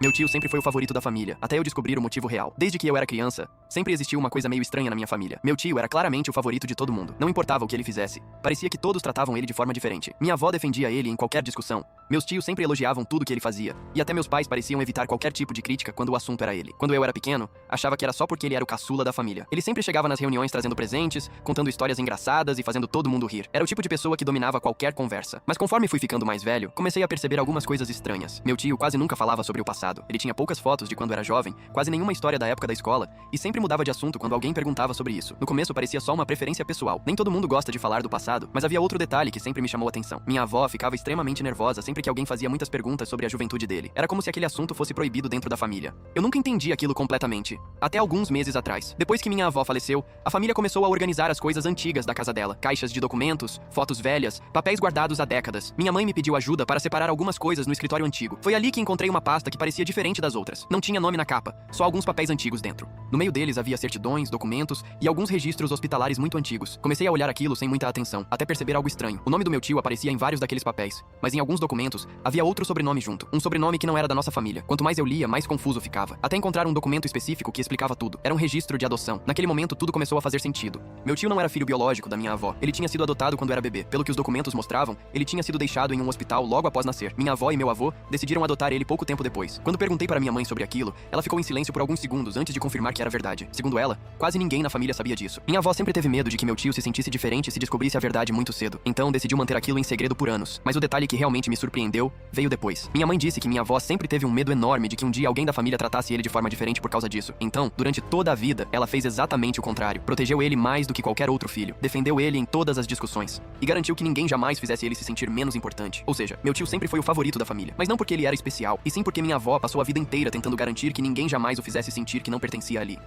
Meu tio sempre foi o favorito da família, até eu descobrir o motivo real. Desde que eu era criança, sempre existiu uma coisa meio estranha na minha família. Meu tio era claramente o favorito de todo mundo. Não importava o que ele fizesse. Parecia que todos tratavam ele de forma diferente. Minha avó defendia ele em qualquer discussão. Meus tios sempre elogiavam tudo que ele fazia. E até meus pais pareciam evitar qualquer tipo de crítica quando o assunto era ele. Quando eu era pequeno, achava que era só porque ele era o caçula da família. Ele sempre chegava nas reuniões trazendo presentes, contando histórias engraçadas e fazendo todo mundo rir. Era o tipo de pessoa que dominava qualquer conversa. Mas conforme fui ficando mais velho, comecei a perceber algumas coisas estranhas. Meu tio quase nunca falava sobre o passado. Ele tinha poucas fotos de quando era jovem, quase nenhuma história da época da escola, e sempre mudava de assunto quando alguém perguntava sobre isso. No começo parecia só uma preferência pessoal. Nem todo mundo gosta de falar do passado, mas havia outro detalhe que sempre me chamou a atenção. Minha avó ficava extremamente nervosa sempre que alguém fazia muitas perguntas sobre a juventude dele. Era como se aquele assunto fosse proibido dentro da família. Eu nunca entendi aquilo completamente, até alguns meses atrás. Depois que minha avó faleceu, a família começou a organizar as coisas antigas da casa dela. Caixas de documentos, fotos velhas, papéis guardados há décadas. Minha mãe me pediu ajuda para separar algumas coisas no escritório antigo. Foi ali que encontrei uma pasta que parecia diferente das outras. Não tinha nome na capa, só alguns papéis antigos dentro. No meio deles havia certidões, documentos e alguns registros hospitalares muito antigos. Comecei a olhar aquilo sem muita atenção, até perceber algo estranho. O nome do meu tio aparecia em vários daqueles papéis, mas em alguns documentos havia outro sobrenome junto. Um sobrenome que não era da nossa família. Quanto mais eu lia, mais confuso ficava. Até encontrar um documento específico que explicava tudo. Era um registro de adoção. Naquele momento, tudo começou a fazer sentido. Meu tio não era filho biológico da minha avó. Ele tinha sido adotado quando era bebê. Pelo que os documentos mostravam, ele tinha sido deixado em um hospital logo após nascer. Minha avó e meu avô decidiram adotar ele pouco tempo depois. Quando perguntei para minha mãe sobre aquilo, ela ficou em silêncio por alguns segundos antes de confirmar que era verdade. Segundo ela, quase ninguém na família sabia disso. Minha avó sempre teve medo de que meu tio se sentisse diferente se descobrisse a verdade muito cedo. Então decidiu manter aquilo em segredo por anos. Mas o detalhe que realmente me surpreendeu veio depois. Minha mãe disse que minha avó sempre teve um medo enorme de que um dia alguém da família tratasse ele de forma diferente por causa disso. Então, durante toda a vida, ela fez exatamente o contrário. Protegeu ele mais do que qualquer outro filho. Defendeu ele em todas as discussões. E garantiu que ninguém jamais fizesse ele se sentir menos importante. Ou seja, meu tio sempre foi o favorito da família. Mas não porque ele era especial, e sim porque minha avó passou a vida inteira tentando garantir que ninguém jamais o fizesse sentir que não pertencia ali.